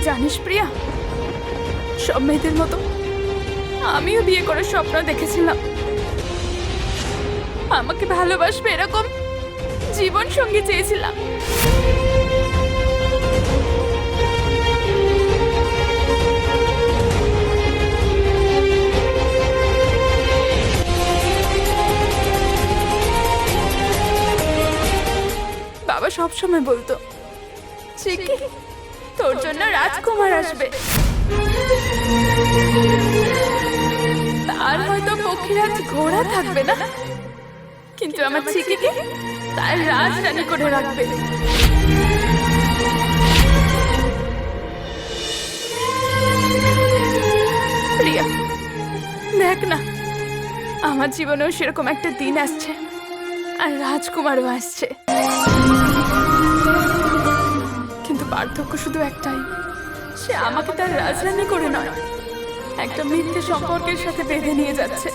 জানিস প্রিয়া, সব মেয়েদের মতো আমিও বিয়ে করার স্বপ্ন দেখেছিলাম। আমাকে ভালোবাসবে এরকম জীবন সঙ্গী চেয়েছিলাম। বাবা সবসময় বলতো, চিকি তোর জন্য রাজকুমার আসবে। তার হয়তো পক্ষীরাজ ঘোড়া থাকবে না, কিন্তু আমার চিকিকে তার রাজরানী করে রাখবে। প্রিয়া দেখ না, আমার জীবনেও সেরকম একটা দিন আসছে, আর রাজকুমারও আসছে। কিন্তু পার্থক্য শুধু একটাই, সে আমাকে তার রাজরানী করে নয়, একটা মিথ্যে সম্পর্কের সাথে বেঁধে নিয়ে যাচ্ছে।